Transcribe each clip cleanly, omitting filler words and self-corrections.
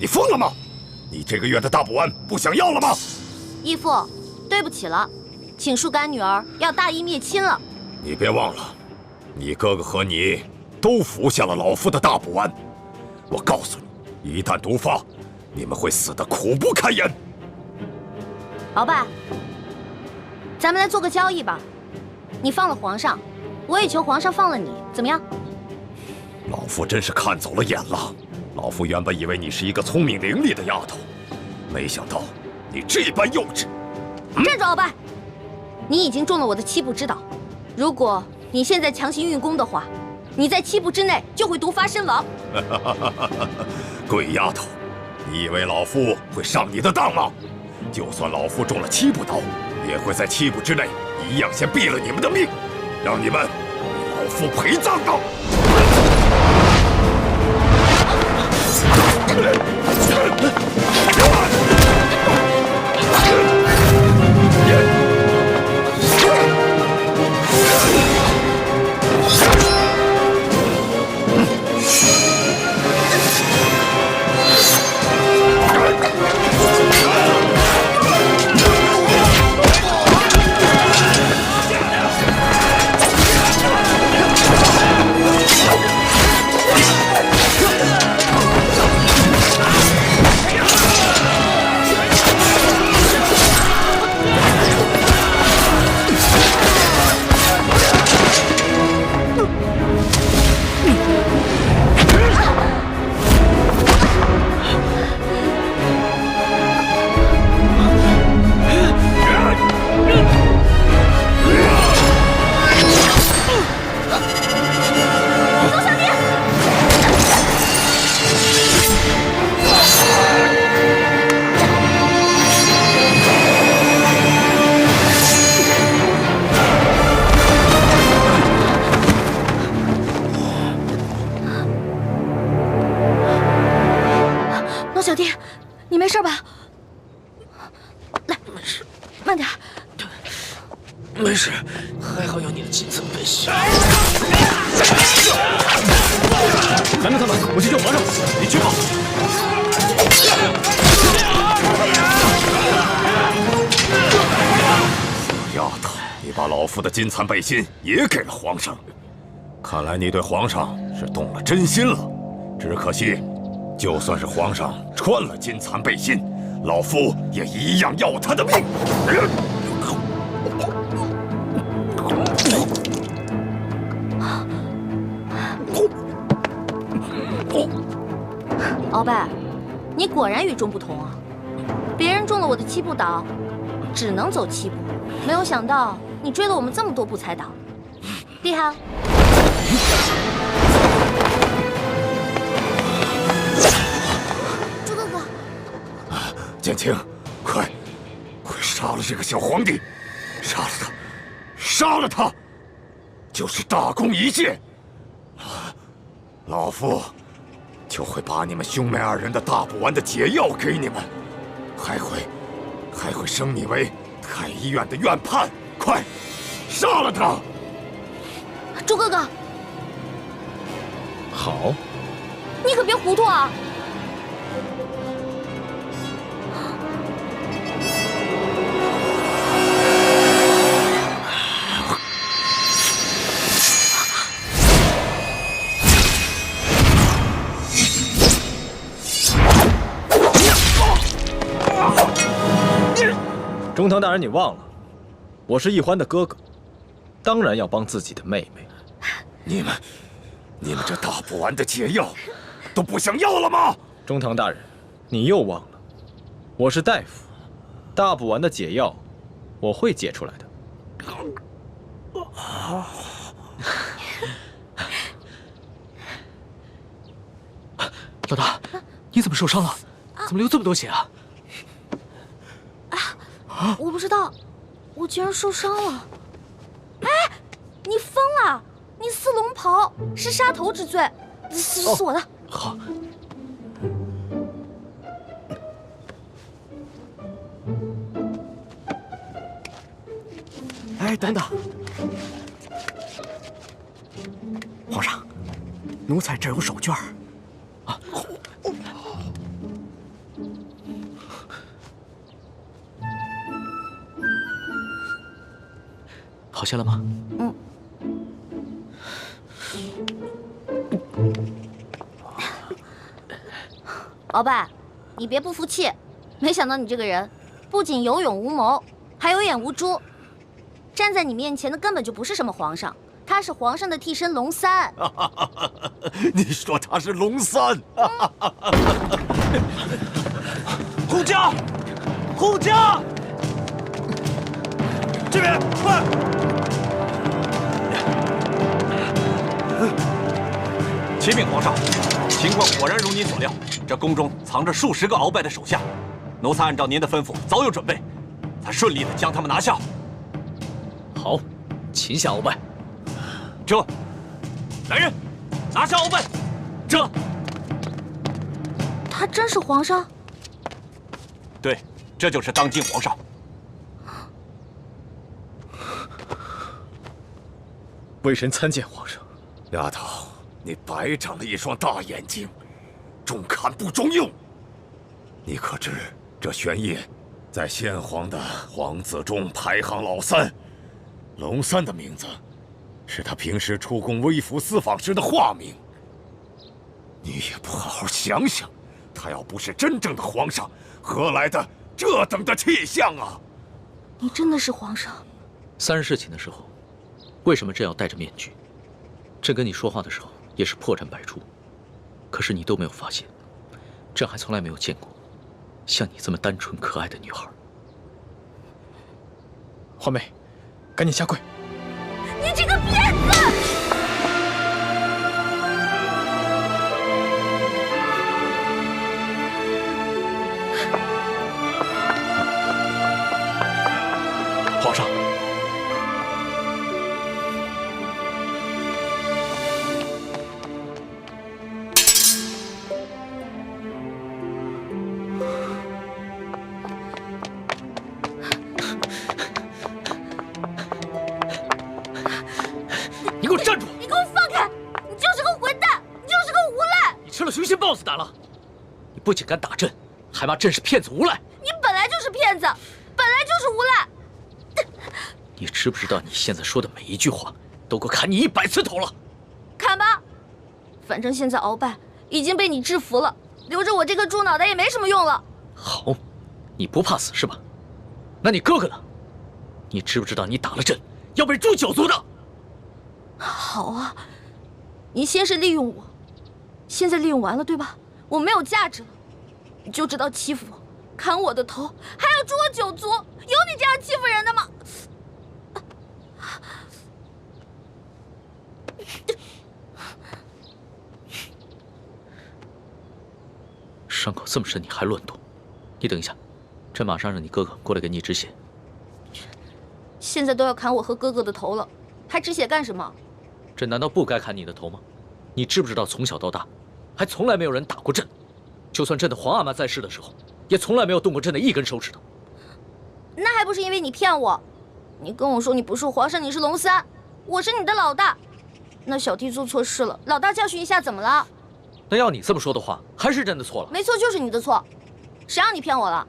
你疯了吗？你这个月的大补丸不想要了吗？义父，对不起了，请树干女儿要大义灭亲了。你别忘了，你哥哥和你都服下了老夫的大补丸。我告诉你，一旦毒发，你们会死得苦不堪言。鳌拜，咱们来做个交易吧，你放了皇上，我也求皇上放了你，怎么样？老夫真是看走了眼了。老夫原本以为你是一个聪明伶俐的丫头，没想到你这般幼稚。站住，鳌拜！你已经中了我的7步之道，如果你现在强行运功的话，你在7步之内就会毒发身亡。鬼丫头，你以为老夫会上你的当吗？就算老夫中了7步刀，也会在7步之内一样先毙了你们的命，让你们为老夫陪葬的。小弟，你没事吧？来，没事，慢点。没事，还好有你的金层背心。拦住他们，我去救皇上。你去吧。小丫头，你把老夫的金蚕背心也给了皇上，看来你对皇上是动了真心了。只可惜，就算是皇上穿了金蚕背心，老夫也一样要他的命。鳌拜，你果然与众不同啊！别人中了我的7步倒，只能走7步，没有想到你追了我们这么多步才倒，厉害！朱哥哥，剑青，快杀了这个小皇帝，杀了他，杀了他，就是大功一件。老夫就会把你们兄妹2人的大补丸的解药给你们，还会升你为太医院的院判。快，杀了他！朱哥哥，好，你可别糊涂啊！中堂大人，你忘了，我是易欢的哥哥，当然要帮自己的妹妹。你们这大补丸的解药都不想要了吗？中堂大人，你又忘了，我是大夫，大补丸的解药我会解出来的。老大，你怎么受伤了？怎么流这么多血啊？我不知道，我居然受伤了。哎，你疯了！你似龙袍是杀头之罪，是我的。好。哎，等等，皇上，奴才这有手绢儿。好些了吗？嗯。鳌拜，你别不服气，没想到你这个人不仅有勇无谋，还有眼无珠。站在你面前的根本就不是什么皇上，他是皇上的替身龙三。你说他是龙三？护驾，护驾，这边快！启禀皇上，情况果然如您所料，这宫中藏着数十个鳌拜的手下，奴才按照您的吩咐早有准备，才顺利的将他们拿下。好，擒下鳌拜。这，来人，拿下鳌拜。这，他真是皇上？对，这就是当今皇上。微臣参见皇上。丫头，你白长了一双大眼睛，中看不中用。你可知这玄烨在先皇的皇子中排行老三，龙三的名字是他平时出宫微服私访时的化名。你也不好好想想，他要不是真正的皇上，何来的这等的气象啊？你真的是皇上？3日侍寝的时候，为什么朕要戴着面具？朕跟你说话的时候也是破绽百出，可是你都没有发现。朕还从来没有见过像你这么单纯可爱的女孩。华妹，赶紧下跪！你这个骗子！皇上，你给我站住！你给我放开！你就是个混蛋，你就是个无赖！你吃了雄心豹子胆了！你不仅敢打朕，还骂朕是骗子无赖！你本来就是骗子，本来就是无赖！你知不知道你现在说的每一句话都够砍你100次头了？砍吧，反正现在鳌拜已经被你制服了，留着我这个猪脑袋也没什么用了。好，你不怕死是吧？那你哥哥呢？你知不知道你打了朕要被诛9族的？好啊，你先是利用我，现在利用完了对吧？我没有价值了，你就知道欺负我，砍我的头，还要诛我9族，有你这样欺负人的吗？伤口这么深，你还乱动？你等一下，朕马上让你哥哥过来给你止血。现在都要砍我和哥哥的头了，还止血干什么？朕难道不该砍你的头吗？你知不知道从小到大，还从来没有人打过朕，就算朕的皇阿玛在世的时候，也从来没有动过朕的一根手指头。那还不是因为你骗我？你跟我说你不是皇上，你是龙三，我是你的老大。那小弟做错事了，老大教训一下怎么了？那要你这么说的话，还是朕的错了。没错，就是你的错，谁让你骗我了？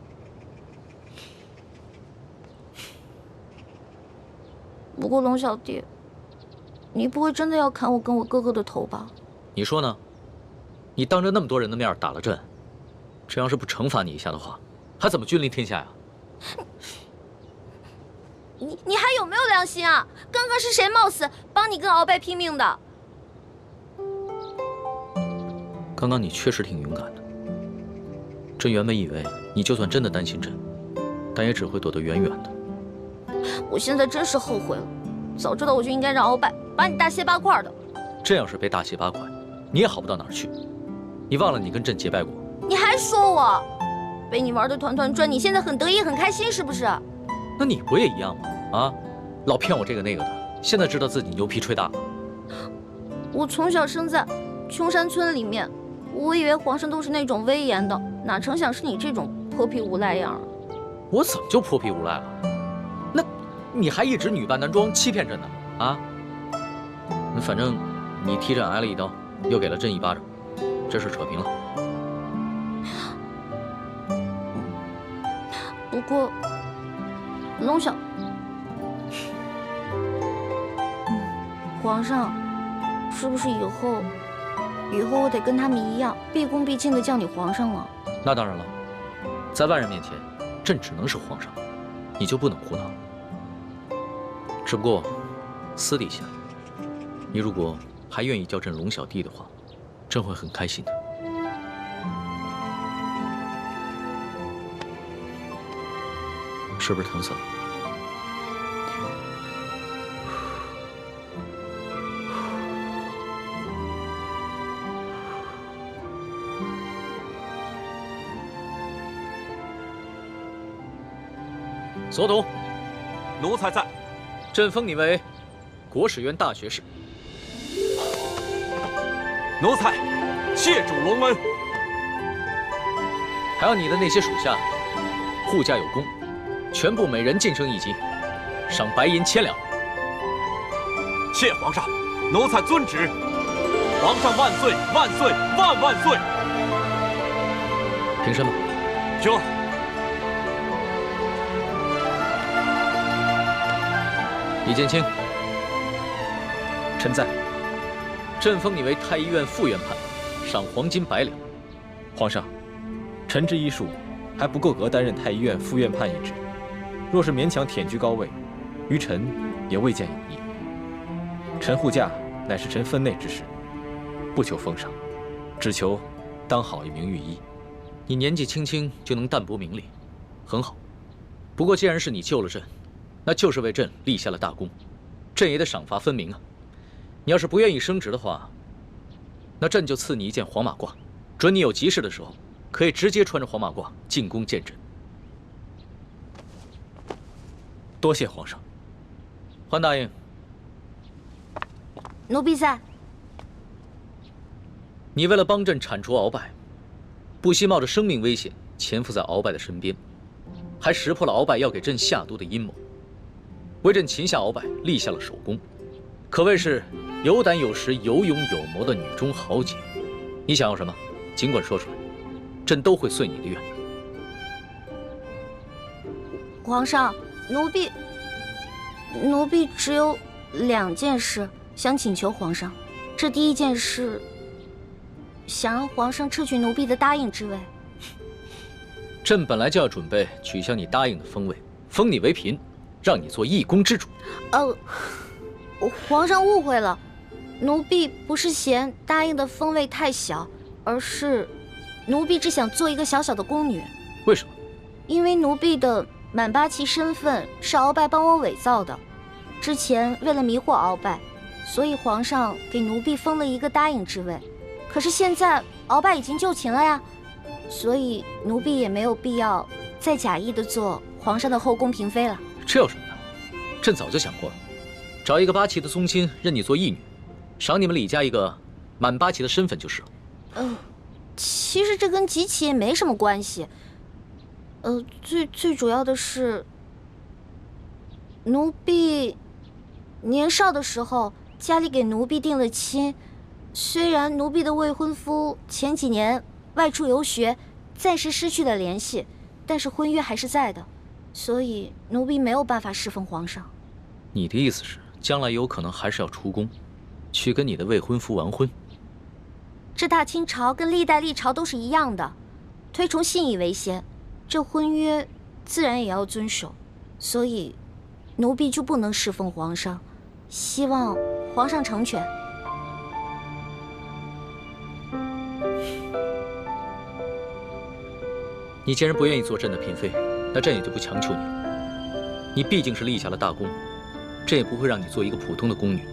不过龙小弟，你不会真的要砍我跟我哥哥的头吧？你说呢？你当着那么多人的面打了朕，这要是不惩罚你一下的话，还怎么君临天下呀？你还有没有良心啊？刚刚是谁冒死帮你跟鳌拜拼命的？刚刚你确实挺勇敢的。朕原本以为你就算真的担心朕，但也只会躲得远远的。我现在真是后悔了，早知道我就应该让鳌拜把你大卸8块的。朕要是被大卸8块，你也好不到哪儿去。你忘了你跟朕结拜过？你还说我被你玩的团团转，你现在很得意很开心是不是？那你不也一样吗？啊，老骗我这个那个的，现在知道自己牛皮吹大了。我从小生在穷山村里面，我以为皇上都是那种威严的，哪成想是你这种泼皮无赖样。我怎么就泼皮无赖了？那你还一直女扮男装欺骗朕呢？啊？那反正你踢朕挨了一刀，又给了朕1巴掌，这事扯平了。不过，龙小，皇上，是不是以后我得跟他们一样，毕恭毕敬的叫你皇上了？那当然了，在外人面前，朕只能是皇上，你就不能胡闹。只不过，私底下，你如果还愿意叫朕龙小弟的话，朕会很开心的。是不是疼死了？所董，奴才在。朕封你为国史院大学士。奴才谢主隆恩。还有你的那些属下，护驾有功，全部每人晋升1级，赏白银1000两。谢皇上，奴才遵旨。皇上万岁万岁万万岁！平身吧。就。李建清，臣在。朕封你为太医院副院判，赏黄金100两。皇上，臣之医术还不够格担任太医院副院判一职，若是勉强忝居高位，于臣也未见有益。臣护驾乃是臣分内之事，不求封赏，只求当好一名御医。你年纪轻轻就能淡泊名利，很好。不过既然是你救了朕，那就是为朕立下了大功，朕也得赏罚分明啊。你要是不愿意升职的话，那朕就赐你一件黄马褂，准你有急事的时候，可以直接穿着黄马褂进宫见朕。多谢皇上。桓答应。奴婢在。你为了帮朕铲除鳌拜，不惜冒着生命危险潜伏在鳌拜的身边，还识破了鳌拜要给朕下毒的阴谋，为朕擒下鳌拜立下了首功，可谓是有胆有识、有勇有谋的女中豪杰。你想要什么，尽管说出来，朕都会遂你的愿。皇上，奴婢只有2件事想请求皇上。这第一件事，想让皇上撤去奴婢的答应之位。朕本来就要准备取消你答应的封位，封你为嫔，让你做一宫之主。皇上误会了，奴婢不是嫌答应的封位太小，而是奴婢只想做一个小小的宫女。为什么？因为奴婢的满八旗身份是鳌拜帮我伪造的，之前为了迷惑鳌拜，所以皇上给奴婢封了一个答应之位。可是现在鳌拜已经就擒了呀，所以奴婢也没有必要再假意的做皇上的后宫嫔妃了。这有什么的？朕早就想过了，找一个八旗的宗亲认你做义女，赏你们李家一个满八旗的身份就是了。其实这跟吉起也没什么关系。最主要的是，奴婢年少的时候家里给奴婢定了亲，虽然奴婢的未婚夫前几年外出游学，暂时失去了联系，但是婚约还是在的，所以奴婢没有办法侍奉皇上。你的意思是，将来有可能还是要出宫，去跟你的未婚夫完婚？这大清朝跟历代历朝都是一样的，推崇信义为先，这婚约自然也要遵守，所以奴婢就不能侍奉皇上，希望皇上成全。你既然不愿意做朕的嫔妃，那朕也就不强求你了。你毕竟是立下了大功，朕也不会让你做一个普通的宫女。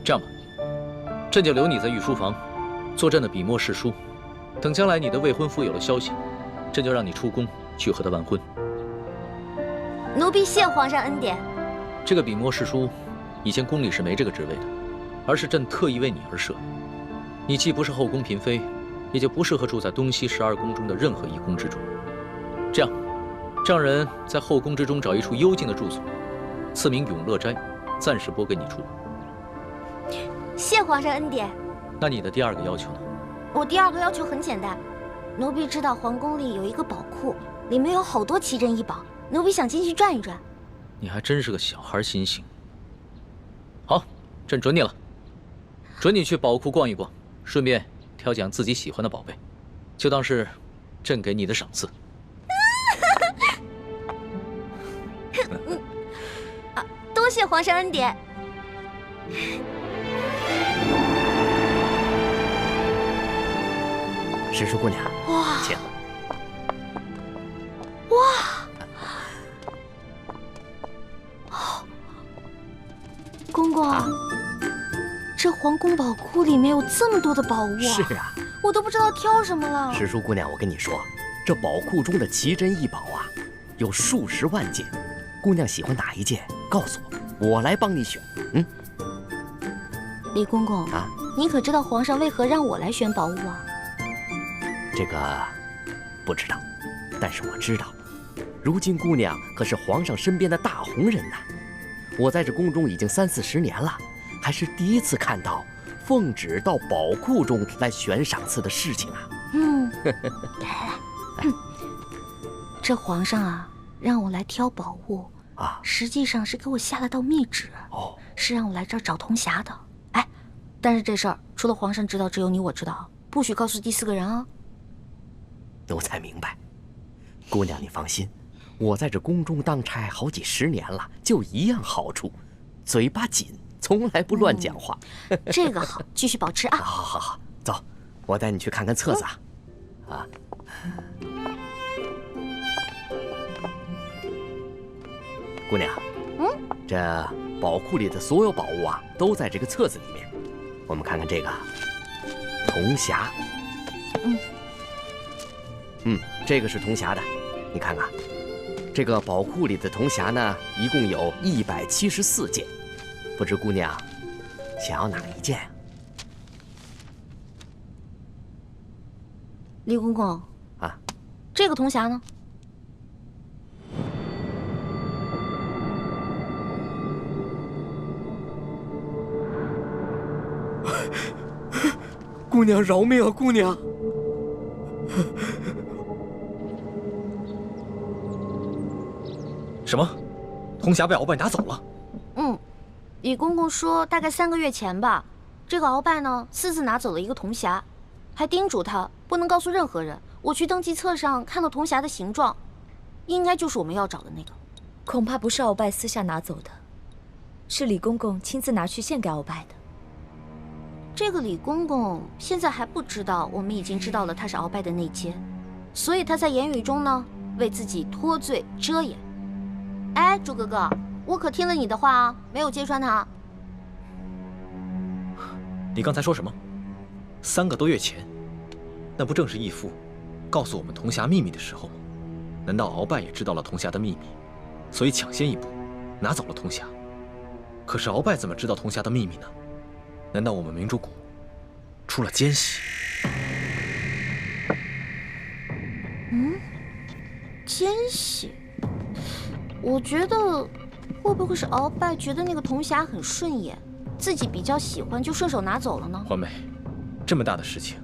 这样吧，朕就留你在御书房，做朕的笔墨侍书。等将来你的未婚夫有了消息，朕就让你出宫去和他完婚。奴婢谢皇上恩典。这个笔墨侍书，以前宫里是没这个职位的，而是朕特意为你而设。你既不是后宫嫔妃，也就不适合住在东西12宫中的任何一宫之中。这样，让人在后宫之中找一处幽静的住所，赐名永乐斋，暂时拨给你住。谢皇上恩典。那你的第2个要求呢？我第2个要求很简单，奴婢知道皇宫里有一个宝库，里面有好多奇珍异宝，奴婢想进去转一转。你还真是个小孩心性。好，朕准你了。准你去宝库逛一逛，顺便挑拣自己喜欢的宝贝，就当是朕给你的赏赐。多谢皇上恩典。石树姑娘，哇，请。公公，这皇宫宝库里面有这么多的宝物啊！是啊，我都不知道挑什么了。石树姑娘，我跟你说，这宝库中的奇珍异宝啊，有数十万件。姑娘喜欢哪一件，告诉我，我来帮你选。李公公啊，你可知道皇上为何让我来选宝物啊？这个不知道，但是我知道，如今姑娘可是皇上身边的大红人呐。我在这宫中已经30-40年了，还是第一次看到奉旨到宝库中来选赏赐的事情啊。这皇上啊，让我来挑宝物啊，实际上是给我下了道密旨，是让我来这儿找铜匣的。哎，但是这事儿除了皇上知道，只有你我知道，不许告诉第4个人啊。奴才明白，姑娘你放心。我在这宫中当差好几10年了，就一样好处，嘴巴紧，从来不乱讲话。这个好，继续保持啊！好，走，我带你去看看册子啊。姑娘，这宝库里的所有宝物啊，都在这个册子里面。我们看看这个铜匣，这个是铜匣的，你看看。这个宝库里的铜匣呢，一共有174件，不知姑娘想要哪一件？李公公啊，这个铜匣呢？姑娘饶命啊，姑娘！什么？铜匣被鳌拜拿走了？李公公说大概3个月前吧，这个鳌拜呢私自拿走了一个铜匣，还叮嘱他不能告诉任何人。我去登记册上看到铜匣的形状，应该就是我们要找的那个。恐怕不是鳌拜私下拿走的，是李公公亲自拿去献给鳌拜的。这个李公公现在还不知道，我们已经知道了他是鳌拜的内奸，所以他在言语中呢为自己脱罪遮掩。哎，朱哥哥，我可听了你的话啊，没有揭穿他。你刚才说什么？3个多月前，那不正是义父告诉我们铜匣秘密的时候吗？难道鳌拜也知道了铜匣的秘密，所以抢先一步拿走了铜匣？可是鳌拜怎么知道铜匣的秘密呢？难道我们明珠谷出了奸细？奸细？我觉得会不会是鳌拜觉得那个铜匣很顺眼，自己比较喜欢，就顺手拿走了呢？环美，这么大的事情，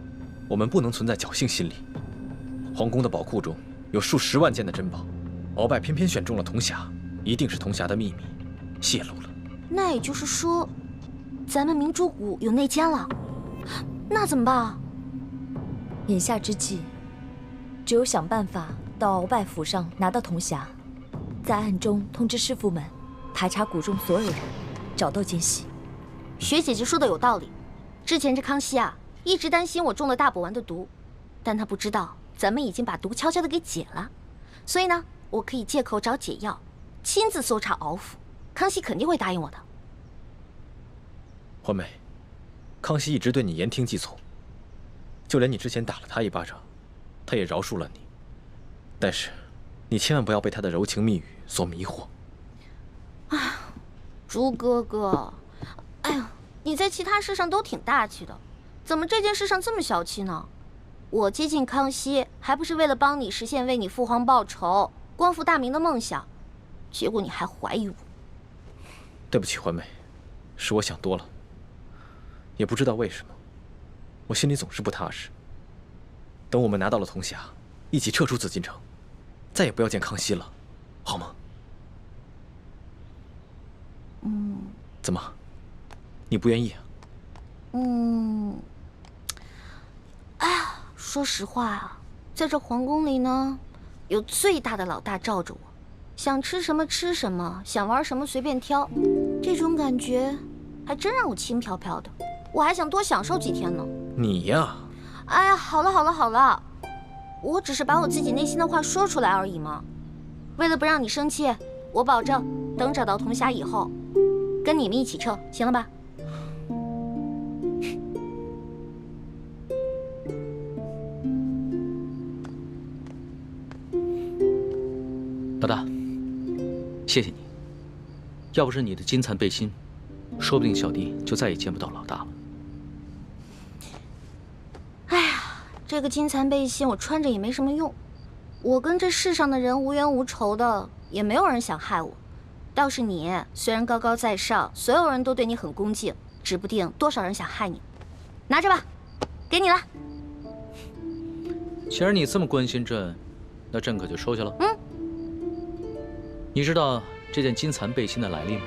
我们不能存在侥幸心理。皇宫的宝库中有数10万件的珍宝，鳌拜偏偏选中了铜匣，一定是铜匣的秘密泄露了。那也就是说，咱们明珠谷有内奸了，那怎么办啊？眼下之计，只有想办法到鳌拜府上拿到铜匣，在暗中通知师傅们排查谷中所有人，找到奸细。学姐姐说的有道理，之前这康熙啊，一直担心我中了大补丸的毒，但他不知道咱们已经把毒悄悄的给解了，所以呢，我可以借口找解药，亲自搜查鳌府，康熙肯定会答应我的。环美，康熙一直对你言听计从，就连你之前打了他一巴掌，他也饶恕了你。但是，你千万不要被他的柔情蜜语所迷惑。朱哥哥，哎呀，你在其他事上都挺大气的，怎么这件事上这么小气呢？我接近康熙，还不是为了帮你实现为你父皇报仇、光复大明的梦想，结果你还怀疑我。对不起，环美，是我想多了。也不知道为什么，我心里总是不踏实。等我们拿到了铜匣，一起撤出紫禁城，再也不要见康熙了，好吗？怎么，你不愿意啊？哎呀，说实话啊，在这皇宫里呢，有最大的老大罩着我，想吃什么吃什么，想玩什么随便挑，这种感觉还真让我轻飘飘的。我还想多享受几天呢。你呀，哎呀，好了，我只是把我自己内心的话说出来而已嘛。为了不让你生气，我保证等找到铜匣以后，跟你们一起撤，行了吧？老大，谢谢你。要不是你的金蚕背心，说不定小弟就再也见不到老大了。哎呀，这个金蚕背心我穿着也没什么用。我跟这世上的人无冤无仇的，也没有人想害我。倒是你，虽然高高在上，所有人都对你很恭敬，指不定多少人想害你。拿着吧，给你了。既然你这么关心朕，那朕可就收下了。你知道这件金蚕背心的来历吗？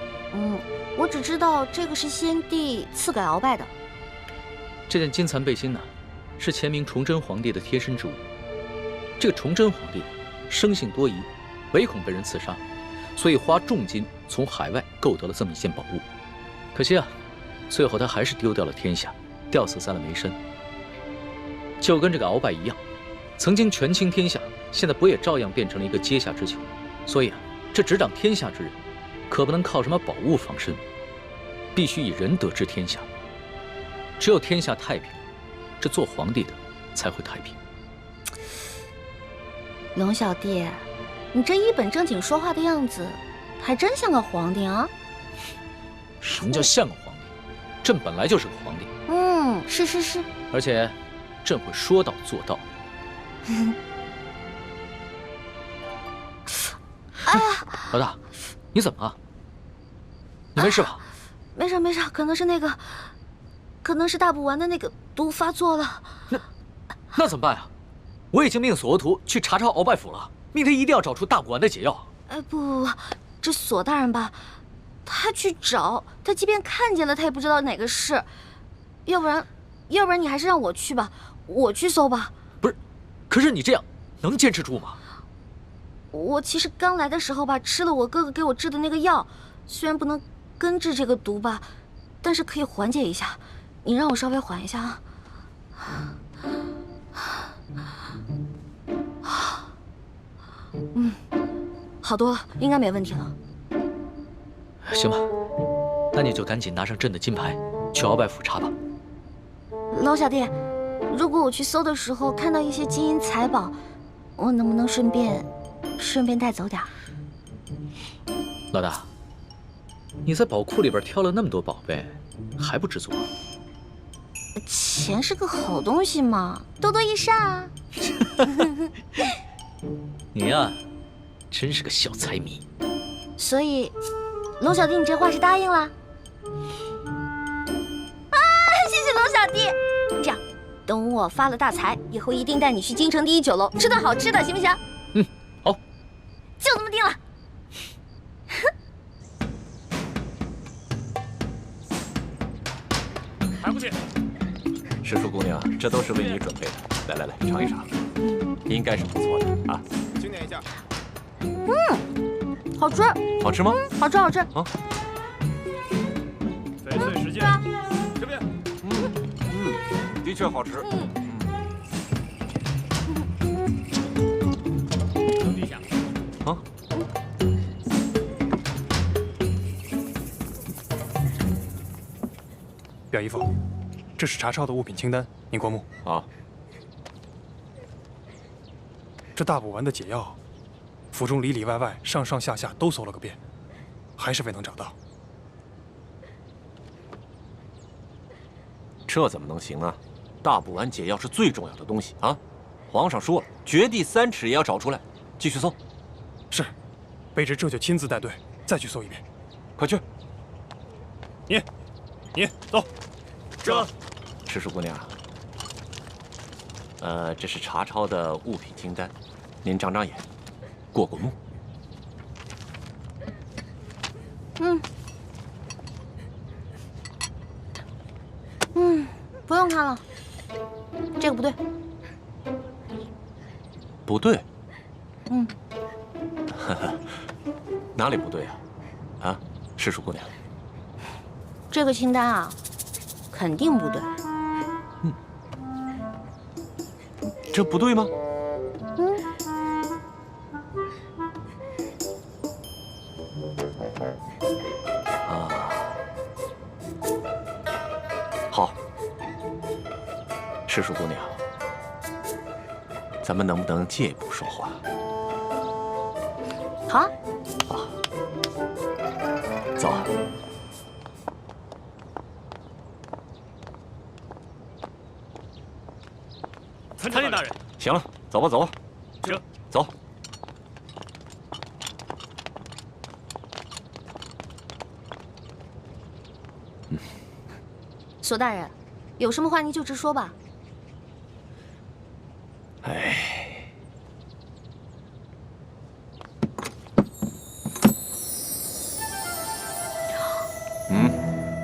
我只知道这个是先帝赐给鳌拜的。这件金蚕背心呢，是前明崇祯皇帝的贴身之物。这个崇祯皇帝生性多疑，唯恐被人刺杀，所以花重金从海外购得了这么一件宝物。可惜啊，最后他还是丢掉了天下，吊死在了梅山。就跟这个鳌拜一样，曾经权倾天下，现在不也照样变成了一个阶下之囚？所以啊，这执掌天下之人，可不能靠什么宝物防身，必须以仁德治天下。只有天下太平，这做皇帝的才会太平。龙小弟，你这一本正经说话的样子，还真像个皇帝啊！什么叫像个皇帝？朕本来就是个皇帝。是。而且，朕会说到做到。哎呀，老大，你怎么了？你没事吧？没事，可能是大补丸的那个毒发作了。那怎么办呀？我已经命索额图去查抄鳌拜府了，命他一定要找出大补丸的解药。不，这索大人吧，他去找，他即便看见了，他也不知道哪个是。要不然你还是让我去吧，我去搜吧。不是，可是你这样能坚持住吗？我其实刚来的时候吧，吃了我哥哥给我制的那个药，虽然不能根治这个毒吧，但是可以缓解一下。你让我稍微缓一下啊。好多了，应该没问题了。行吧，那你就赶紧拿上朕的金牌，去鳌拜府查吧。龙小弟，如果我去搜的时候看到一些金银财宝，我能不能顺便带走点儿？老大，你在宝库里边挑了那么多宝贝，还不知足？钱是个好东西嘛，多多益善啊。你呀，真是个小财迷。所以，龙小弟，你这话是答应了？谢谢龙小弟。这样，等我发了大财以后，一定带你去京城第一酒楼吃顿好吃的，行不行？好，就这么定了。还不去？石树姑娘，这都是为你准备的。来，尝一尝，应该是不错的啊。轻点一下。好吃。好吃吗？好吃。啊。翡翠时间，这边。的确好吃。等一下。啊。表姨父，这是查抄的物品清单，您过目。啊。这大补丸的解药，府中里里外外、上上下下都搜了个遍，还是未能找到。这怎么能行啊？大补丸解药是最重要的东西啊！皇上说了，掘地3尺也要找出来。继续搜。是，卑职这就亲自带队再去搜一遍。快去。你走。这，石树姑娘，这是查抄的物品清单，您长长眼，过目。用看了，这个不对。不对？嗯，哪里不对啊？啊，世树姑娘，这个清单啊，肯定不对。这不对吗？嗯。啊，好，世树姑娘，咱们能不能借一步说话？好啊。啊，走。参见大人。行了，走吧，走吧。行，走。索大人，有什么话您就直说吧。哎，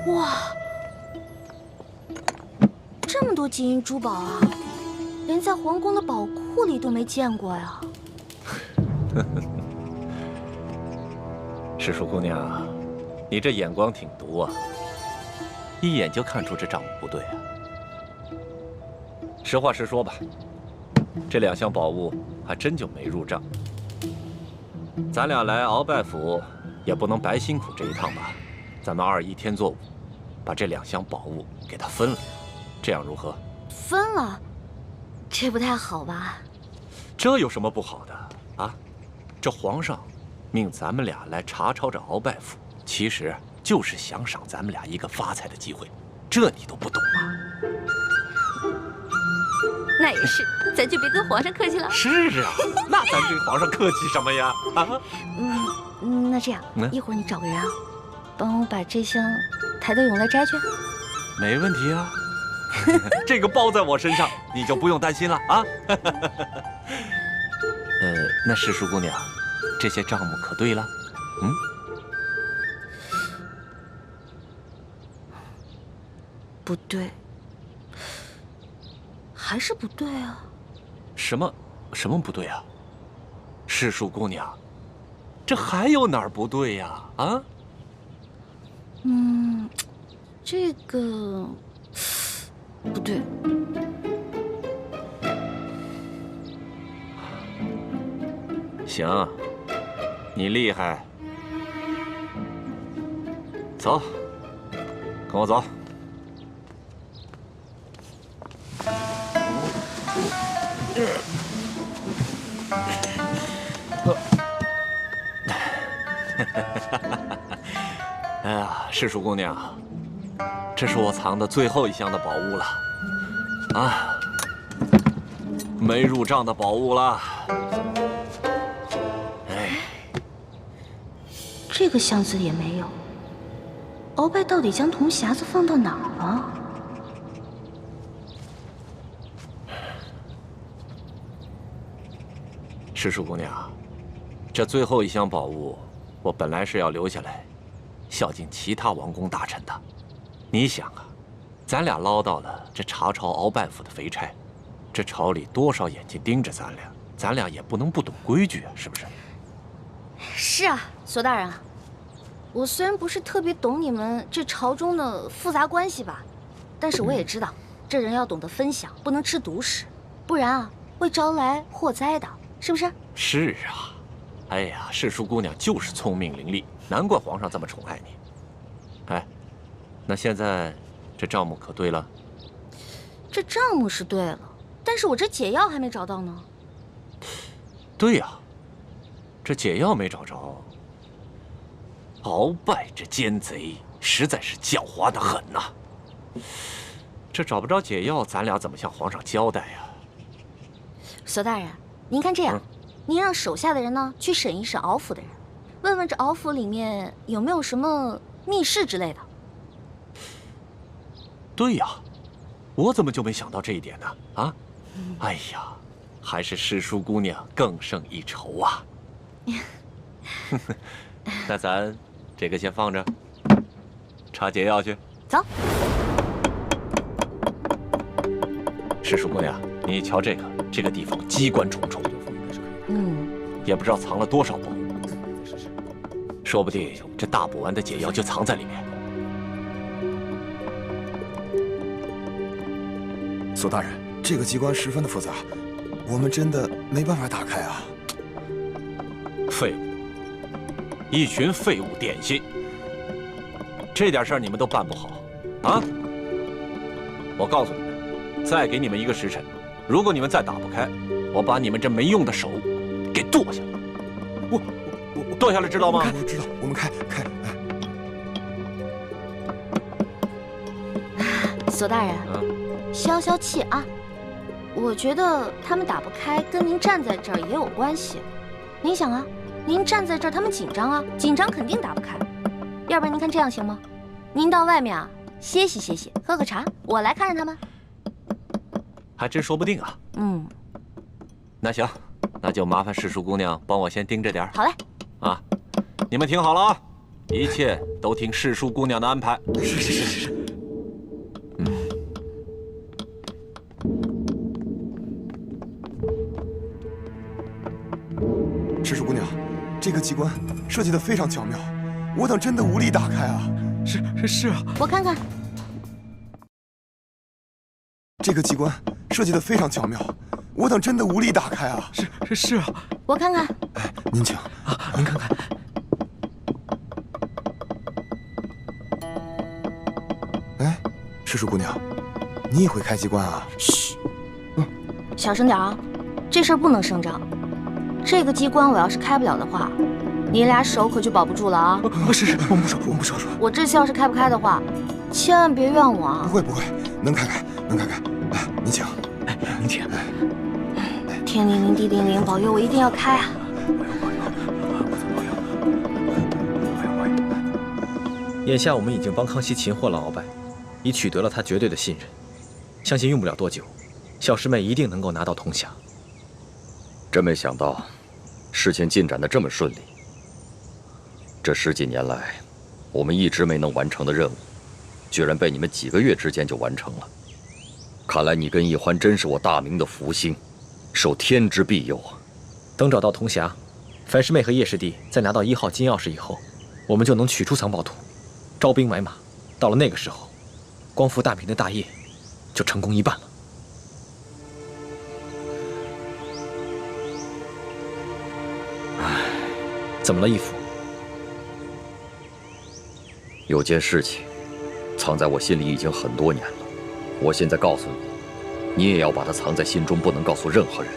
哇，这么多金银珠宝啊，连在皇宫的宝库里都没见过呀。世树姑娘，你这眼光挺毒啊，一眼就看出这账目不对啊。实话实说吧，这2箱宝物还真就没入账。咱俩来鳌拜府，也不能白辛苦这一趟吧？咱们2:1天作5，把这2箱宝物给他分了，这样如何？分了，这不太好吧？这有什么不好的啊？这皇上命咱们俩来查抄这鳌拜府，其实就是想赏咱们俩一个发财的机会，这你都不懂吗？那也是，咱就别跟皇上客气了。是啊，那咱跟皇上客气什么呀？啊，那这样，一会儿你找个人啊，帮我把这箱抬到永乐斋去。没问题啊，这个包在我身上，你就不用担心了啊。那世树姑娘，这些账目可对了？不对，还是不对啊。什么不对啊？世树姑娘，这还有哪儿不对呀？啊？这个不对。行，你厉害。走，跟我走。哎呀，世树姑娘，这是我藏的最后1箱的宝物了，啊，没入账的宝物了。哎，这个箱子也没有。鳌拜到底将铜匣子放到哪儿了？世树姑娘，这最后1箱宝物，我本来是要留下来，孝敬其他王公大臣的。你想啊，咱俩捞到了这查抄鳌拜府的肥差，这朝里多少眼睛盯着咱俩也不能不懂规矩啊，是不是？是啊，索大人啊，我虽然不是特别懂你们这朝中的复杂关系吧，但是我也知道，这人要懂得分享，不能吃独食，不然啊会招来祸灾的，是不是？是啊，哎呀，世树姑娘就是聪明伶俐，难怪皇上这么宠爱你。哎，那现在这账目可对了？这账目是对了，但是我这解药还没找到呢。对呀，这解药没找着。鳌拜这奸贼实在是狡猾得很呐！这找不着解药，咱俩怎么向皇上交代呀？索大人，您看这样，您让手下的人呢去审一审鳌府的人，问问这鳌府里面有没有什么密室之类的。对呀，我怎么就没想到这一点呢？啊，哎呀，还是世淑姑娘更胜一筹啊！那咱这个先放着，查解药去。走。赤鼠姑娘，你瞧这个地方机关重重，也不知道藏了多少宝物，说不定这大补丸的解药就藏在里面。索大人，这个机关十分的复杂，我们真的没办法打开啊！废物，一群废物点心，这点事儿你们都办不好啊！我告诉你们，再给你们1个时辰，如果你们再打不开，我把你们这没用的手给剁下来。我剁下来知道吗？我知道，我们开。索大人，消消气啊！我觉得他们打不开，跟您站在这儿也有关系。您想啊，您站在这儿，他们紧张啊，紧张肯定打不开。要不然您看这样行吗？您到外面啊歇息歇息，喝个茶，我来看着他们。还真说不定啊。那行，那就麻烦赤鼠姑娘帮我先盯着点儿。好嘞。啊，你们听好了啊，一切都听赤鼠姑娘的安排。是。赤鼠姑娘，这个机关设计的非常巧妙，我等真的无力打开啊！是啊，我看看。这个机关设计的非常巧妙，我等真的无力打开啊！是啊，我看看。哎，您请啊，您看看。哎，赤鼠姑娘，你也会开机关啊？嘘，小声点啊，这事儿不能声张。这个机关我要是开不了的话，你俩手可就保不住了啊！是，我们不说。我这次要是开不开的话，千万别怨我啊！不会，能开。哎，您请。哎，您请。天灵灵，地灵灵，保佑我一定要开啊！眼下我们已经帮康熙擒获了鳌拜，已取得了他绝对的信任，相信用不了多久，小师妹一定能够拿到铜匣。真没想到，事情进展得这么顺利。这10几年来，我们一直没能完成的任务，居然被你们几个月之间就完成了。看来你跟易欢真是我大明的福星，受天之庇佑啊！等找到铜匣，樊师妹和叶师弟再拿到1号金钥匙以后，我们就能取出藏宝图，招兵买马。到了那个时候，光复大明的大业就成功一半了。怎么了，义父？有件事情藏在我心里已经很多年了，我现在告诉你，你也要把它藏在心中，不能告诉任何人。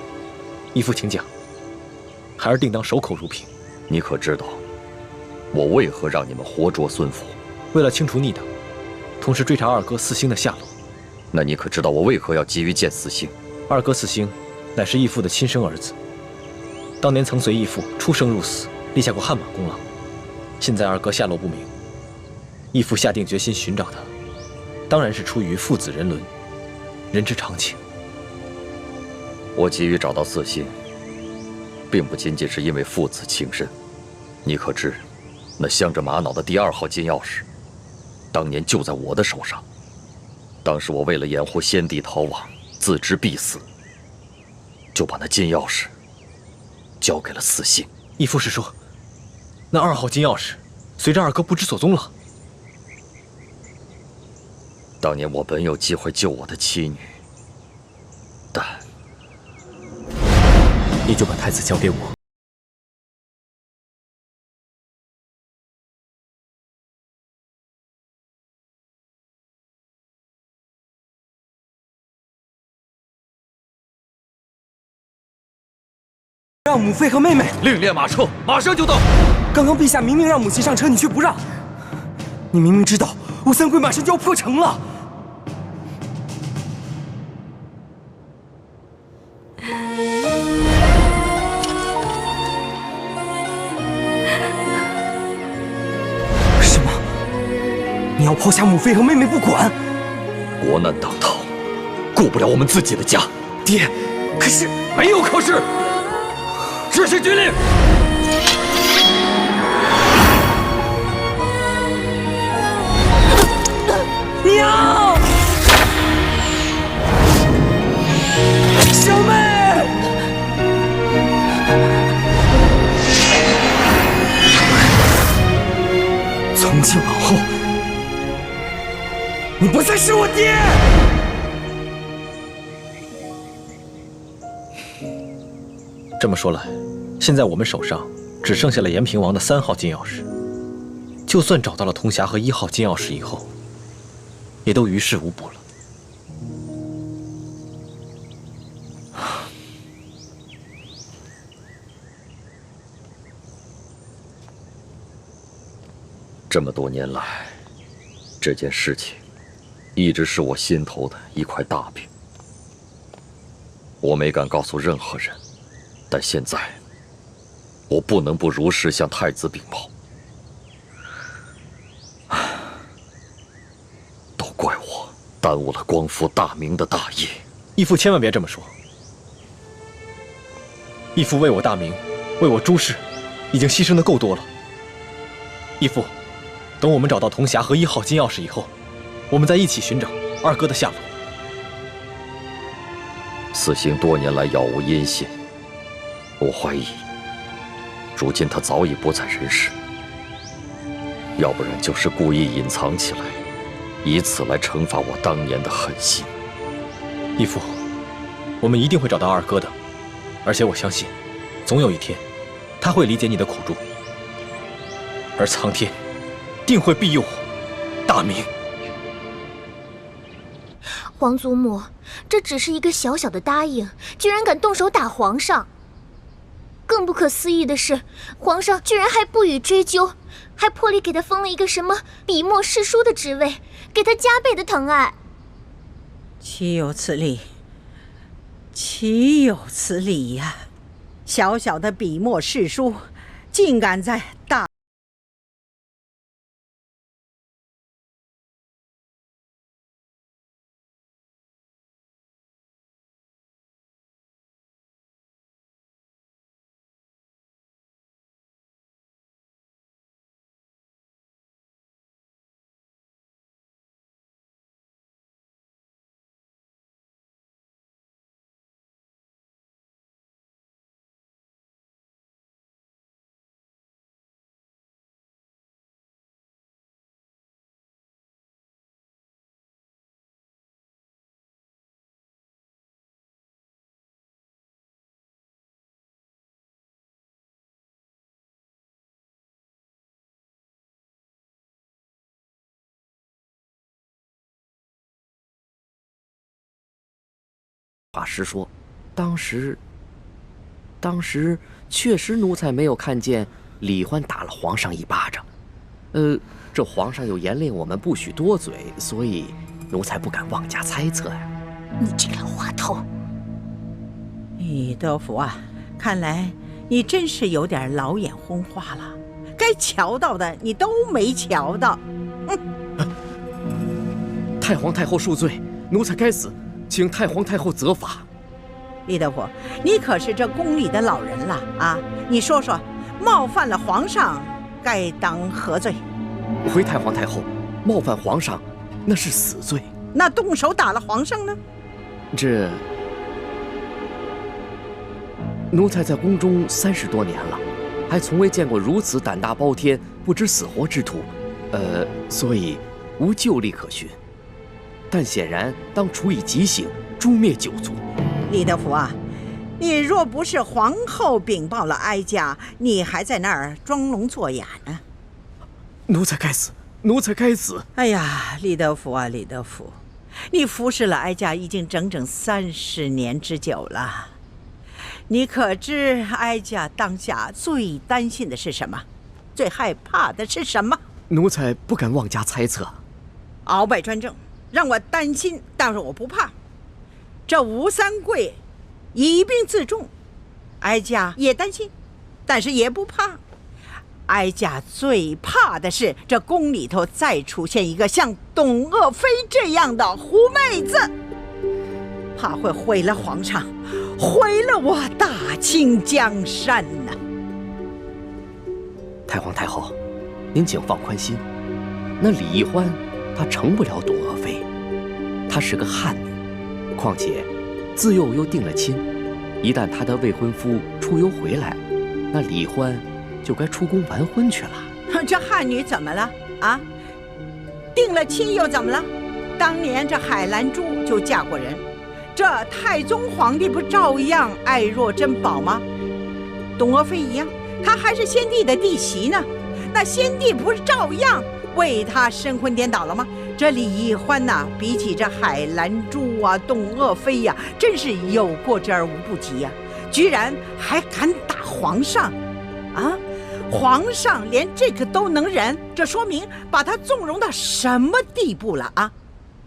义父，请讲。孩儿定当守口如瓶。你可知道，我为何让你们活捉孙府？为了清除逆党，同时追查二哥四星的下落。那你可知道我为何要急于见四星？二哥四星乃是义父的亲生儿子，当年曾随义父出生入死，立下过汗马功劳。现在二哥下落不明，义父下定决心寻找他，当然是出于父子人伦，人之常情。我急于找到四星，并不仅仅是因为父子情深。你可知，那镶着玛瑙的第2号金钥匙，当年就在我的手上。当时我为了掩护先帝逃亡，自知必死，就把那金钥匙交给了四星。义父是说，那2号金钥匙随着二哥不知所踪了。当年我本有机会救我的妻女，但你就把太子交给我。让母妃和妹妹另列马车，马上就到。刚刚陛下明明让母亲上车，你却不让。你明明知道我三桂马上就要破城了。什么？你要抛下母妃和妹妹不管？国难当头，顾不了我们自己的家。爹，可是没有可是。执行军令。娘！你不再是我爹。这么说来，现在我们手上只剩下了延平王的3号金钥匙。就算找到了铜匣和1号金钥匙以后，也都于事无补了。这么多年来，这件事情一直是我心头的一块大饼。我没敢告诉任何人，但现在我不能不如实向太子禀报。都怪我耽误了光复大明的大业。义父千万别这么说。义父为我大明，为我朱氏，已经牺牲的够多了。义父，等我们找到铜匣和1号金钥匙以后，我们再一起寻找二哥的下落。死刑多年来杳无音信，我怀疑，如今他早已不在人世，要不然就是故意隐藏起来，以此来惩罚我当年的狠心。义父，我们一定会找到二哥的，而且我相信，总有一天，他会理解你的苦衷，而苍天定会庇佑我大明。皇祖母，这只是一个小小的答应，居然敢动手打皇上。更不可思议的是，皇上居然还不予追究，还破例给他封了一个什么笔墨侍书的职位，给他加倍的疼爱。岂有此理！岂有此理呀！小小的笔墨侍书，竟敢在大法师说，当时确实奴才没有看见李欢打了皇上一巴掌。这皇上又严令我们不许多嘴，所以奴才不敢妄加猜测呀。你这个滑头！李德福啊，看来你真是有点老眼昏花了，该瞧到的你都没瞧到。太皇太后恕罪，奴才该死，请太皇太后责罚。李德福，你可是这宫里的老人了啊！你说说，冒犯了皇上，该当何罪？回太皇太后，冒犯皇上，那是死罪。那动手打了皇上呢？这奴才在宫中30多年了，还从未见过如此胆大包天、不知死活之徒，所以无旧例可循。但显然当处以极刑，诛灭9族。李德福啊，你若不是皇后禀报了哀家，你还在那儿装聋作哑呢。奴才该死，奴才该死！哎呀，李德福啊，李德福，你服侍了哀家已经整整30年之久了。你可知哀家当下最担心的是什么？最害怕的是什么？奴才不敢妄加猜测。鳌拜专政，让我担心，但是我不怕。这吴三桂以兵自重，哀家也担心，但是也不怕。哀家最怕的是这宫里头再出现一个像董鄂妃这样的狐妹子，怕会毁了皇上，毁了我大清江山呐！太皇太后，您请放宽心，那李易欢她成不了董鄂妃，她是个汉女。况且，自幼又定了亲，一旦她的未婚夫出游回来，那李欢就该出宫完婚去了。这汉女怎么了啊？定了亲又怎么了？当年这海兰珠就嫁过人，这太宗皇帝不照样爱若珍宝吗？董鄂妃一样，她还是先帝的弟媳呢，那先帝不是照样为她神魂颠倒了吗？这李易欢呐，比起这海兰珠啊、董鄂妃呀，真是有过之而无不及呀！居然还敢打皇上，啊！皇上连这个都能忍，这说明把他纵容到什么地步了啊！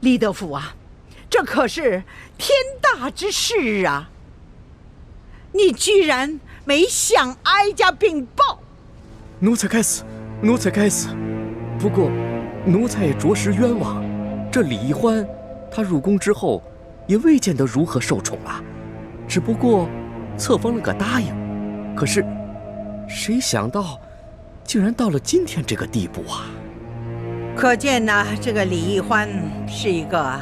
李德福啊，这可是天大之事啊！你居然没向哀家禀报！奴才该死，奴才该死。不过，奴才也着实冤枉。这李易欢，他入宫之后，也未见得如何受宠啊，只不过册封了个答应。可是，谁想到，竟然到了今天这个地步啊！可见呢，这个李易欢是一个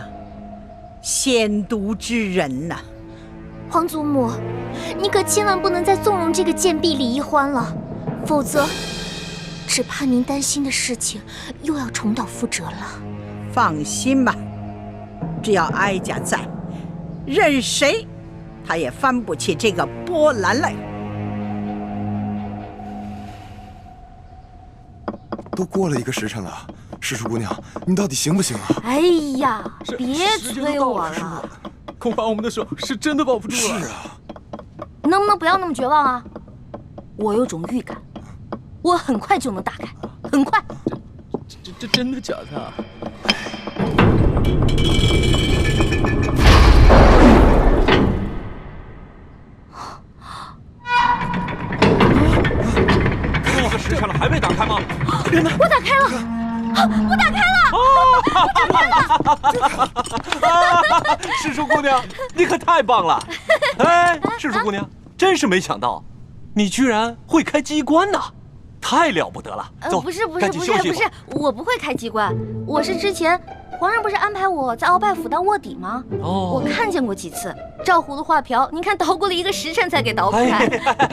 鲜毒之人呐。皇祖母，你可千万不能再纵容这个贱婢李易欢了，否则，只怕您担心的事情又要重蹈覆辙了。放心吧，只要哀家在，任谁他也翻不起这个波澜来。都过了1个时辰了，世叔姑娘，你到底行不行啊？哎呀，别催我了，恐怕我们的手是真的保不住了。是啊，能不能不要那么绝望啊？我有种预感，我很快就能打开，很快。这真的假的啊？多个时辰了，还没打开吗？我打开了，我打开了！世叔姑娘，你可太棒了！哎，世叔姑娘，真是没想到，你居然会开机关呢，太了不得了！走，不是，我不会开机关，我是之前皇上不是安排我在鳌拜府当卧底吗？哦，我看见过几次，照葫芦画瓢，您看捣鼓了1个时辰才给捣鼓开。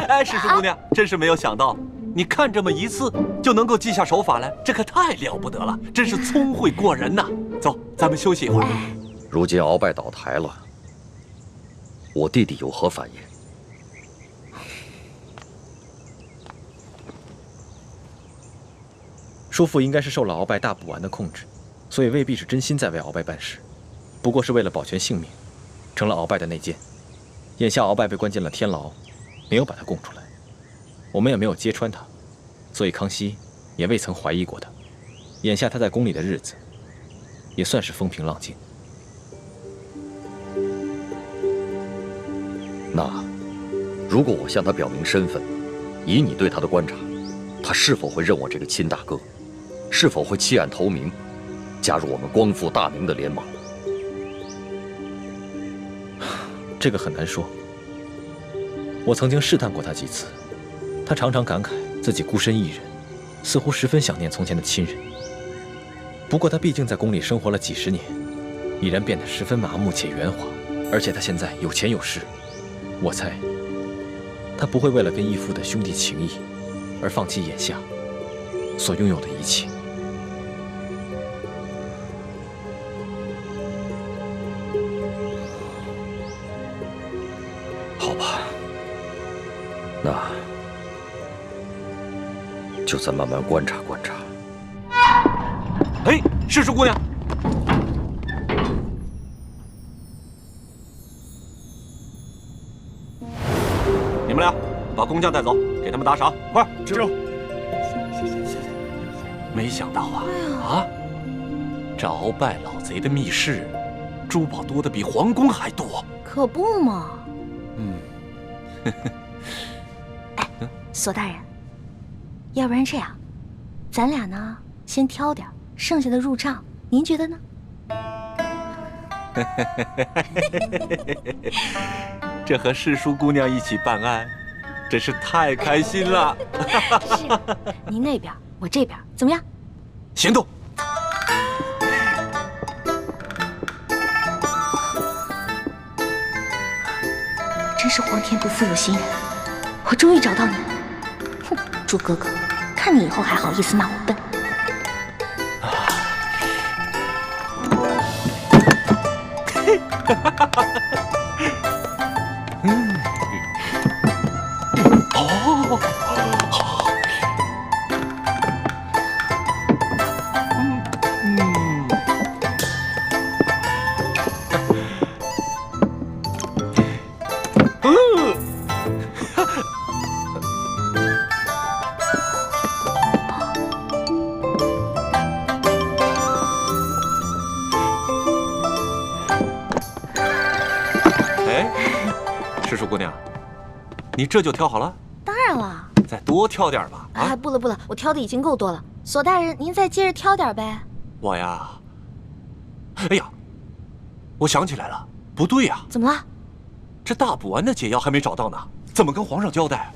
哎，世叔姑娘，真是没有想到。你看这么一次就能够记下手法来，这可太了不得了，真是聪慧过人呐！走，咱们休息一会儿。如今鳌拜倒台了，我弟弟有何反应？叔父应该是受了鳌拜大补丸的控制，所以未必是真心在为鳌拜办事，不过是为了保全性命，成了鳌拜的内奸。眼下鳌拜被关进了天牢，没有把他供出来。我们也没有揭穿他，所以康熙也未曾怀疑过他。眼下他在宫里的日子，也算是风平浪静。那，如果我向他表明身份，以你对他的观察，他是否会认我这个亲大哥？是否会弃暗投明，加入我们光复大明的联盟？这个很难说。我曾经试探过他几次。他常常感慨自己孤身一人，似乎十分想念从前的亲人。不过他毕竟在宫里生活了几十年，已然变得十分麻木且圆滑，而且他现在有钱有势，我猜他不会为了跟义父的兄弟情谊而放弃眼下所拥有的一切。好吧，那就再慢慢观察观察。哎，世叔姑娘，你们俩把工匠带走，给他们打赏，快！知。没想到啊，这鳌拜老贼的密室，珠宝多的比皇宫还多。可不嘛。哎，索大人。要不然这样，咱俩呢先挑点，剩下的入账，您觉得呢？这和世叔姑娘一起办案，真是太开心了。是，您那边，我这边，怎么样？行动！真是皇天不负有心人，我终于找到你了。哼，朱哥哥，看你以后还好意思骂我笨。哦，哎，石树姑娘，你这就挑好了？当然了。再多挑点吧。啊，哎，不了不了，我挑的已经够多了。索大人，您再接着挑点呗。我呀，哎呀，我想起来了，不对呀。怎么了？这大补丸的解药还没找到呢，怎么跟皇上交代？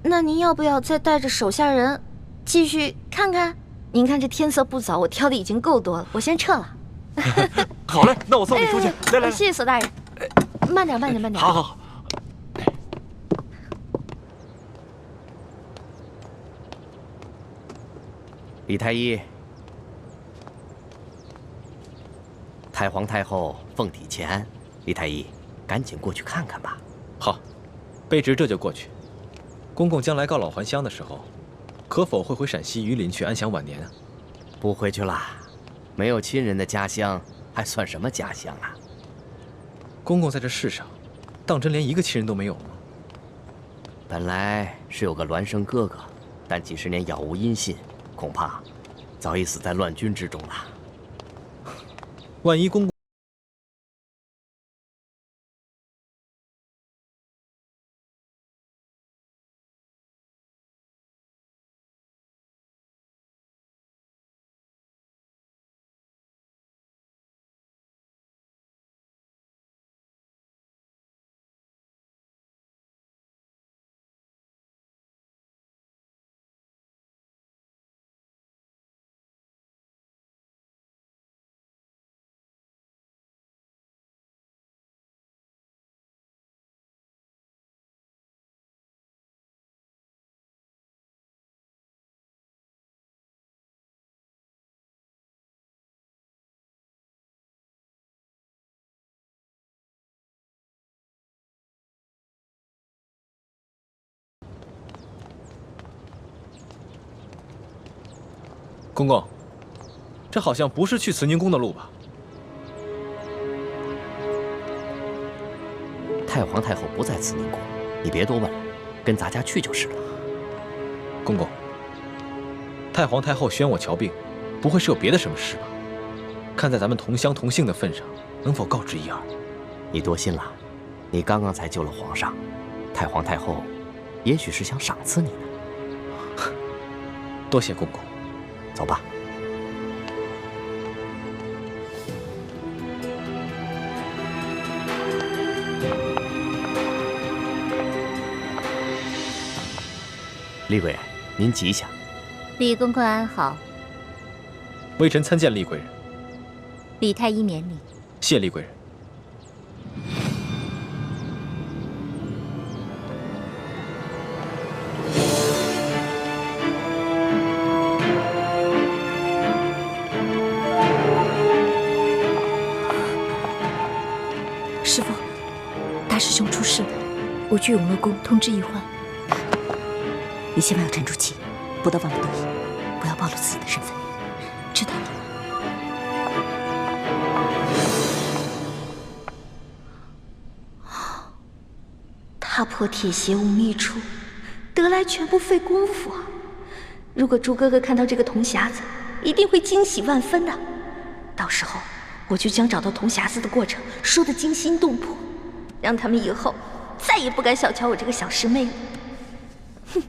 那您要不要再带着手下人继续看看？您看这天色不早，我挑的已经够多了，我先撤了。好嘞，那我送你出去。来来，谢谢索大人。慢点，慢点，慢点。好好好。李太医，太皇太后凤体前安，李太医，赶紧过去看看吧。好，卑职这就过去。公公将来告老还乡的时候，可否会回陕西榆林去安享晚年啊？不回去了，没有亲人的家乡还算什么家乡啊？公公在这世上，当真连一个亲人都没有吗？本来是有个孪生哥哥，但几十年杳无音信，恐怕早已死在乱军之中了。万一公公……公公，这好像不是去慈宁宫的路吧？太皇太后不在慈宁宫，你别多问了，跟咱家去就是了。公公，太皇太后宣我瞧病，不会是有别的什么事吧？看在咱们同乡同姓的份上，能否告知一二？你多心了，你刚刚才救了皇上，太皇太后也许是想赏赐你呢。多谢公公。走吧。厉贵人，您吉祥。李公公安好。微臣参见厉贵人。李太医免礼。谢厉贵人。师父，大师兄出事了，我去永乐宫通知医患。你千万要沉住气，不到万不得已，不要暴露自己的身份，知道了？踏破铁鞋无觅处，得来全不费工夫啊！如果朱哥哥看到这个铜匣子，一定会惊喜万分的。到时候我就将找到铜匣子的过程说得惊心动魄，让他们以后再也不敢小瞧我这个小师妹了。哼！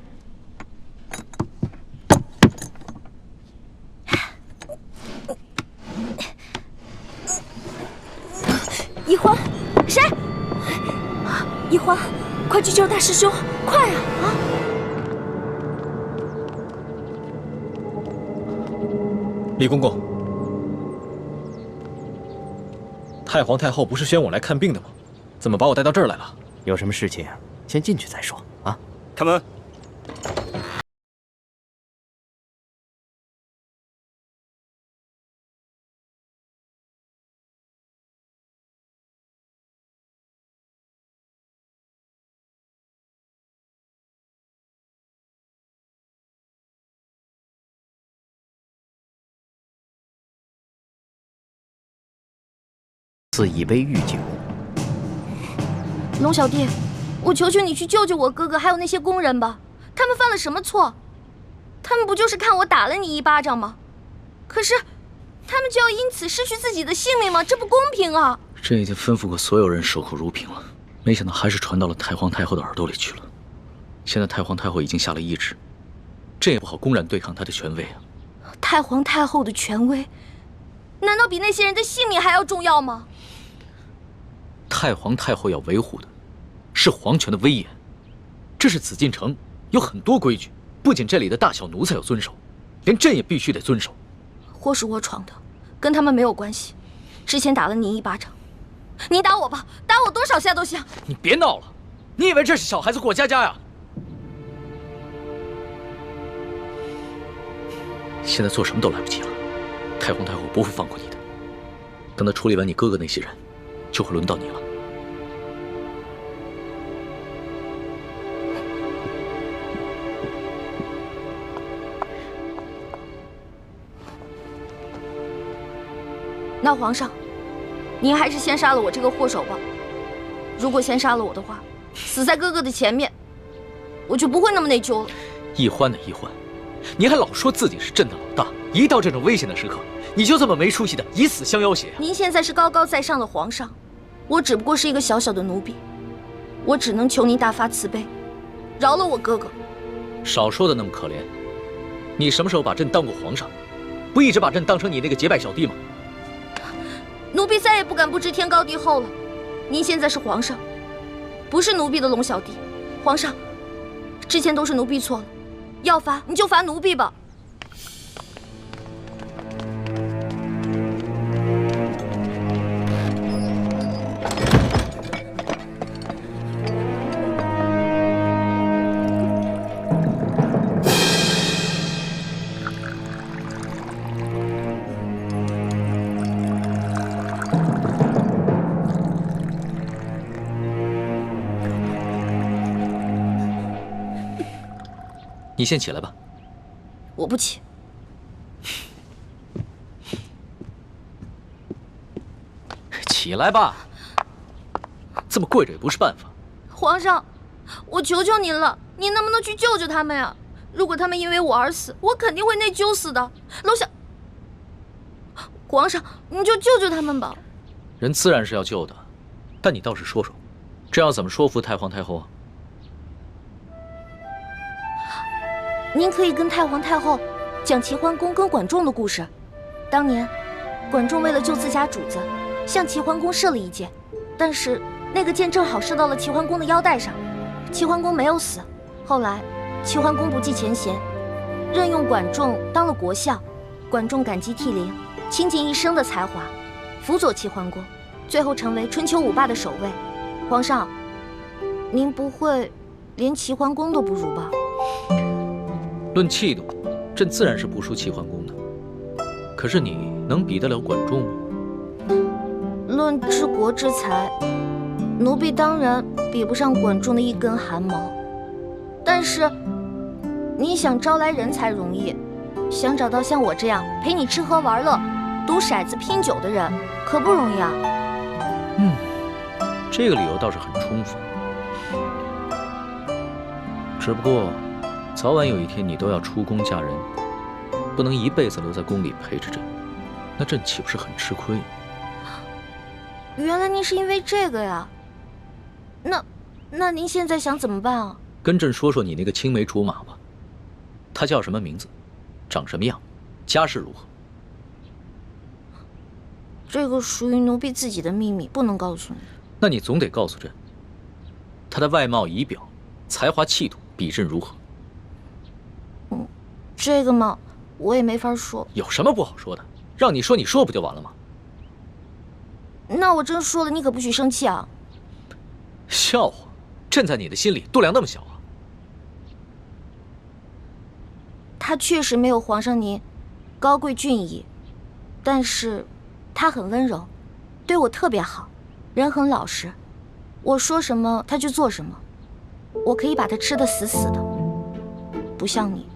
一环，谁？一环，快去救大师兄，快啊！啊！李公公，太皇太后不是宣我来看病的吗？怎么把我带到这儿来了？有什么事情，先进去再说啊。开门。赐一杯御酒。龙小弟，我求求你去救救我哥哥，还有那些工人吧。他们犯了什么错？他们不就是看我打了你一巴掌吗？可是，他们就要因此失去自己的性命吗？这不公平啊！朕已经吩咐过所有人守口如瓶了，没想到还是传到了太皇太后的耳朵里去了。现在太皇太后已经下了懿旨，朕也不好公然对抗她的权威啊。太皇太后的权威，难道比那些人的性命还要重要吗？太皇太后要维护的是皇权的威严，这是紫禁城，有很多规矩，不仅这里的大小奴才要遵守，连朕也必须得遵守。祸是我闯的，跟他们没有关系。之前打了你一巴掌，你打我吧，打我多少下都行。你别闹了，你以为这是小孩子过家家呀？现在做什么都来不及了，太皇太后不会放过你的。等她处理完你哥哥那些人，就会轮到你了。那皇上，您还是先杀了我这个祸首吧。如果先杀了我的话，死在哥哥的前面，我就不会那么内疚了。奕欢的奕欢，你还老说自己是朕的老大，一到这种危险的时刻，你就这么没出息的以死相要挟啊！您现在是高高在上的皇上，我只不过是一个小小的奴婢，我只能求您大发慈悲，饶了我哥哥。少说的那么可怜，你什么时候把朕当过皇上？不一直把朕当成你那个结拜小弟吗？奴婢再也不敢不知天高地厚了。您现在是皇上，不是奴婢的龙小弟。皇上，之前都是奴婢错了，要罚你就罚奴婢吧。你先起来吧。我不起。起来吧，这么跪着也不是办法。皇上，我求求您了，您能不能去救救他们呀？如果他们因为我而死，我肯定会内疚死的。楼下，皇上，你就救救他们吧。人自然是要救的，但你倒是说说，这要怎么说服太皇太后啊？您可以跟太皇太后讲齐桓公跟管仲的故事。当年，管仲为了救自家主子，向齐桓公射了一箭，但是那个箭正好射到了齐桓公的腰带上，齐桓公没有死。后来，齐桓公不计前嫌，任用管仲当了国相。管仲感激涕零，倾尽一生的才华，辅佐齐桓公，最后成为春秋五霸的首位。皇上，您不会连齐桓公都不如吧？论气度，朕自然是不输齐桓公的。可是你能比得了管仲吗？论治国之才，奴婢当然比不上管仲的一根汗毛。但是，你想招来人才容易，想找到像我这样陪你吃喝玩乐、赌骰子拼酒的人，可不容易啊。这个理由倒是很充分。只不过，早晚有一天你都要出宫嫁人，不能一辈子留在宫里陪着朕，那朕岂不是很吃亏？原来您是因为这个呀？那您现在想怎么办啊？跟朕说说你那个青梅竹马吧，他叫什么名字，长什么样，家世如何？这个属于奴婢自己的秘密，不能告诉你。那你总得告诉朕，他的外貌仪表、才华气度比朕如何？这个嘛，我也没法说。有什么不好说的？让你说，你说不就完了吗？那我真说了，你可不许生气啊！笑话，朕在你的心里度量那么小啊？他确实没有皇上您高贵俊逸，但是他很温柔，对我特别好，人很老实，我说什么他就做什么，我可以把他吃得死死的，不像你，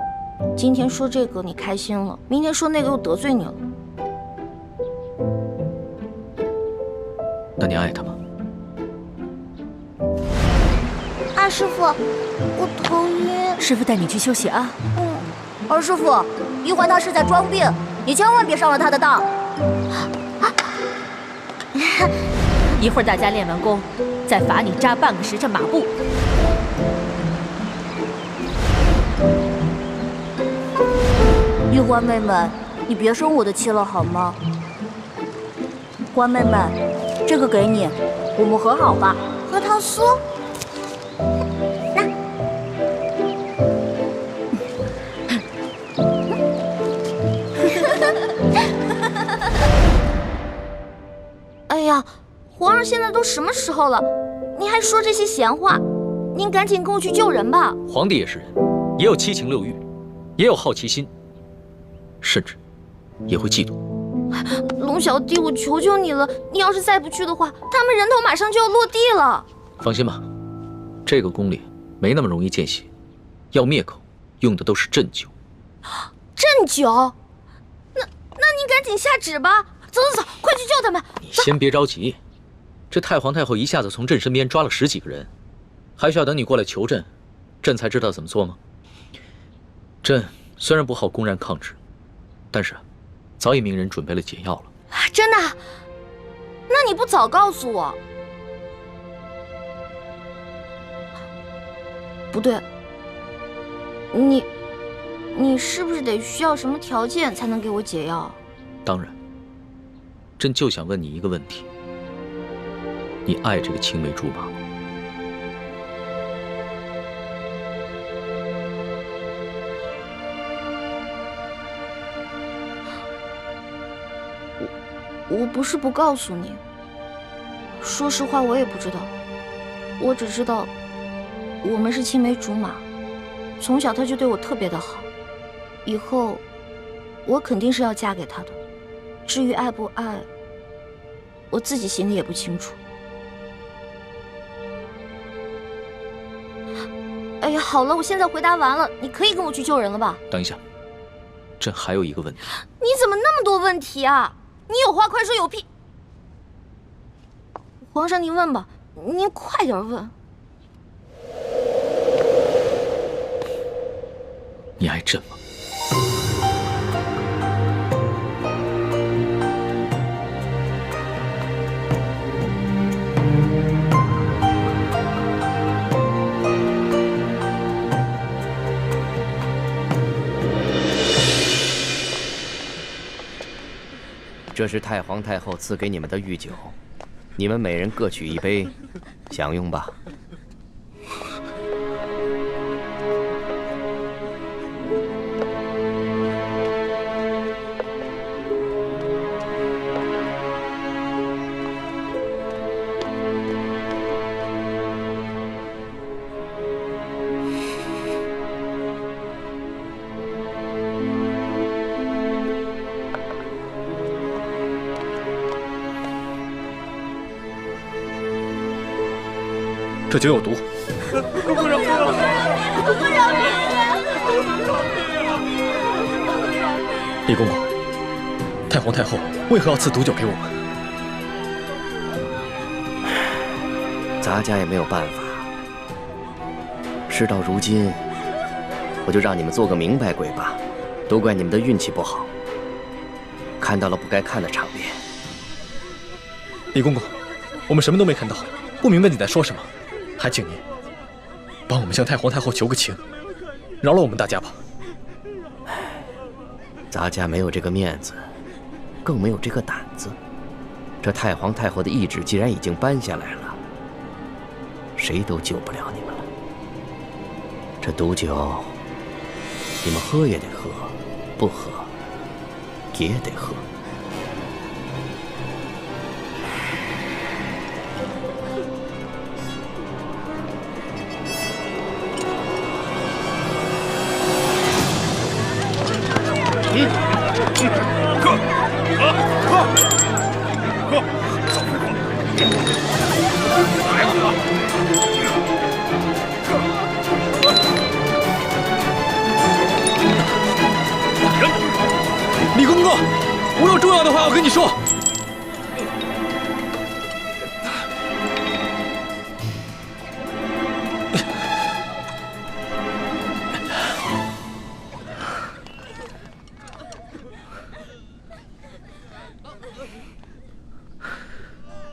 今天说这个你开心了，明天说那个又得罪你了。那你爱他吗？二师傅，我头晕。师傅带你去休息啊。二师傅，一环他是在装病，你千万别上了他的当。一会儿大家练完功，再罚你扎半个时辰马步。玉环妹妹，你别生我的气了好吗？环妹妹，这个给你，我们和好吧。核桃酥。哎呀，皇上现在都什么时候了，你还说这些闲话？您赶紧跟我去救人吧。皇帝也是人，也有七情六欲，也有好奇心，甚至也会嫉妒。龙小弟，我求求你了，你要是再不去的话，他们人头马上就要落地了。放心吧，这个宫里没那么容易见血，要灭口用的都是鸩酒。鸩酒？那你赶紧下旨吧。走，快去救他们！你先别着急，这太皇太后一下子从朕身边抓了10几个人，还需要等你过来求朕，朕才知道怎么做吗？朕虽然不好公然抗旨，但是早已命人准备了解药了。真的？那你不早告诉我？不对，你是不是得需要什么条件才能给我解药？当然。朕就想问你一个问题：你爱这个青梅竹马吗？我不是不告诉你，说实话，我也不知道。我只知道，我们是青梅竹马，从小他就对我特别的好，以后我肯定是要嫁给他的。至于爱不爱，我自己心里也不清楚。哎呀，好了，我现在回答完了，你可以跟我去救人了吧？等一下，朕还有一个问题。你怎么那么多问题啊？你有话快说，有屁！皇上您问吧，您快点问。你爱朕吗？这是太皇太后赐给你们的御酒，你们每人各取一杯，享用吧。这酒有毒。公公饶命啊！公公饶命啊！李公公，太皇太后为何要赐毒酒给我们？咱家也没有办法。事到如今，我就让你们做个明白鬼吧。都怪你们的运气不好，看到了不该看的场面。李公公，我们什么都没看到，不明白你在说什么。还请您帮我们向太皇太后求个情，饶了我们大家吧。咱家没有这个面子，更没有这个胆子。这太皇太后的懿旨既然已经颁下来了，谁都救不了你们了。这毒酒，你们喝也得喝，不喝也得喝。李公公，我有重要的话要跟你说。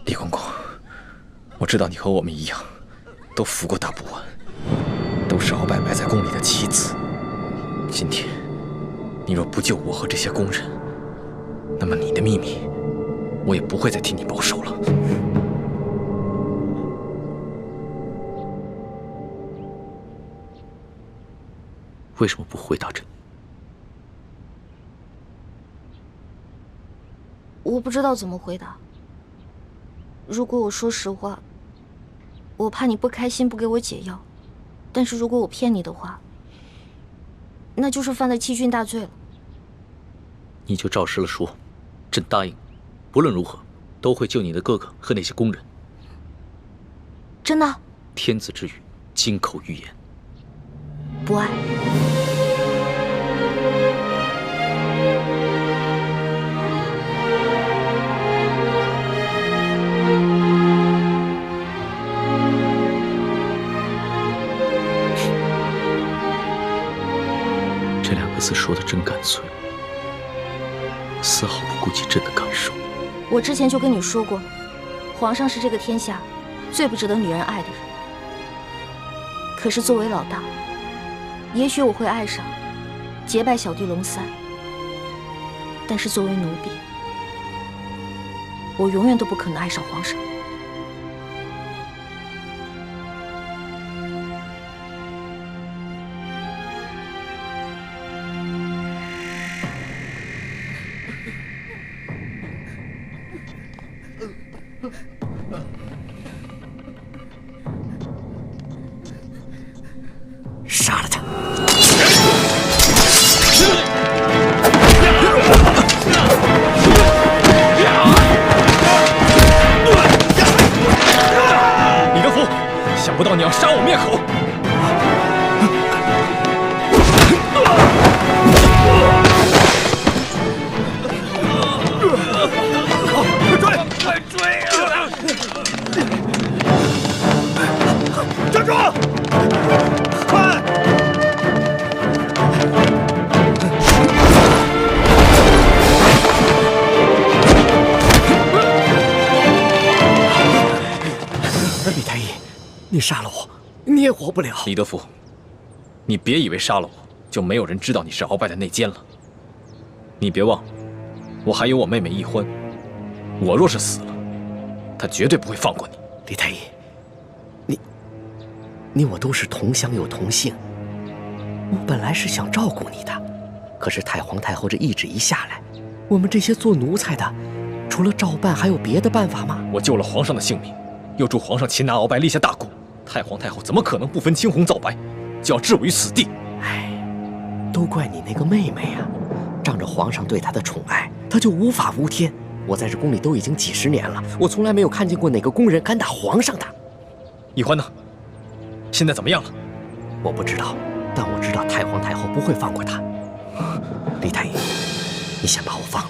李公公，我知道你和我们一样，都服过大补丸，都是鳌拜埋在宫里的棋子。今天，你若不救我和这些宫人，那么你的秘密，我也不会再替你保守了。为什么不回答朕？我不知道怎么回答。如果我说实话，我怕你不开心，不给我解药；但是如果我骗你的话，那就是犯了欺君大罪了。你就照实了说，朕答应，不论如何都会救你的哥哥和那些宫人。真的？天子之语，金口玉言。不爱。这两个字说的真干脆，丝毫不顾及朕的感受。我之前就跟你说过，皇上是这个天下最不值得女人爱的人。可是作为老大，也许我会爱上结拜小弟龙三，但是作为奴婢，我永远都不可能爱上皇上。杀了他！李德福，想不到你要杀我灭口！快追啊！站住！快！李太医，你杀了我，你也活不了。李德福，你别以为杀了我就没有人知道你是鳌拜的内奸了。你别忘了，我还有我妹妹易欢，我若是死了，她绝对不会放过你。李太医，你我都是同乡又同姓，我本来是想照顾你的，可是太皇太后这懿旨一下来，我们这些做奴才的，除了照办还有别的办法吗？我救了皇上的性命，又助皇上擒拿鳌拜，立下大功，太皇太后怎么可能不分青红皂白，就要置我于死地？哎，都怪你那个妹妹呀！仗着皇上对她的宠爱，她就无法无天。我在这宫里都已经几十年了，我从来没有看见过哪个宫人敢打皇上的。易欢呢？现在怎么样了？我不知道，但我知道太皇太后不会放过她。李太医，你先把我放了，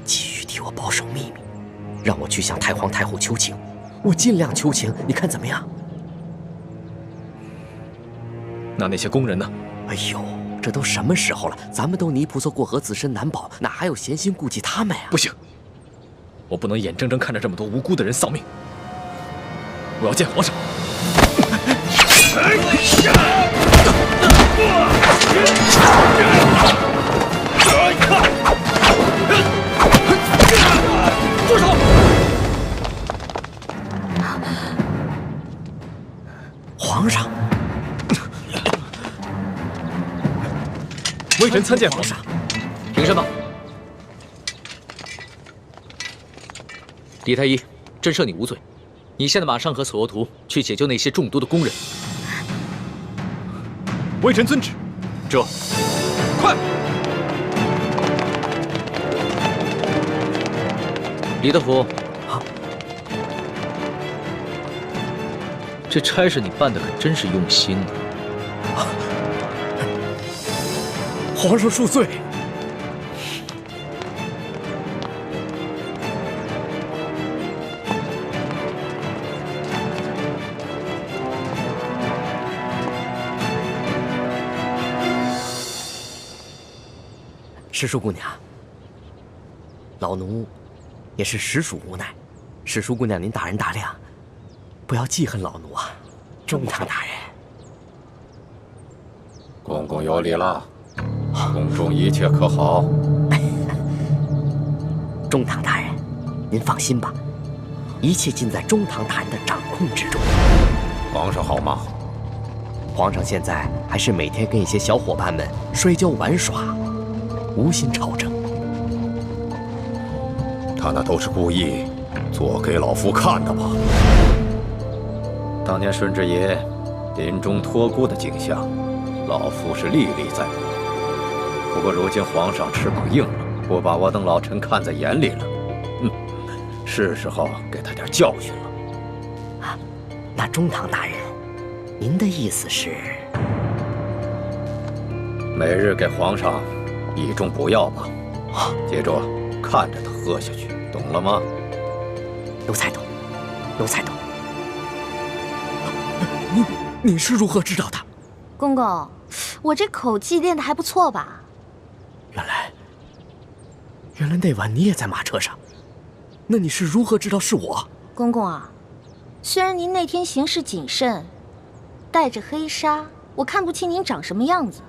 继续替我保守秘密，让我去向太皇太后求情，我尽量求情，你看怎么样？那些宫人呢？哎呦，这都什么时候了？咱们都泥菩萨过河，自身难保，哪还有闲心顾及他们呀？不行，我不能眼睁睁看着这么多无辜的人丧命。我要见皇上。住手！皇上，微臣参见皇上。凭什么？李太医，朕赦你无罪。你现在马上和索额图去解救那些中毒的宫人。微臣遵旨。这，快！李德福，这差事你办的可真是用心呢。皇上恕罪。石树姑娘，老奴也是实属无奈，史淑姑娘，您大人大量，不要记恨老奴啊！中堂大人，公公有礼了，宫中一切可好？中堂大人，您放心吧，一切尽在中堂大人的掌控之中。皇上好吗？皇上现在还是每天跟一些小伙伴们摔跤玩耍，无心朝政。他那都是故意做给老夫看的吧？当年顺治爷临终托孤的景象，老夫是历历在目。不过如今皇上翅膀硬了，不把我等老臣看在眼里了，是时候给他点教训了。啊，那中堂大人，您的意思是？每日给皇上一盅补药吧，接着看着他喝下去，懂了吗？奴才懂，奴才懂。你是如何知道的？公公，我这口技练得还不错吧？原来那晚你也在马车上，那你是如何知道是我？公公啊，虽然您那天行事谨慎，带着黑纱，我看不清您长什么样子。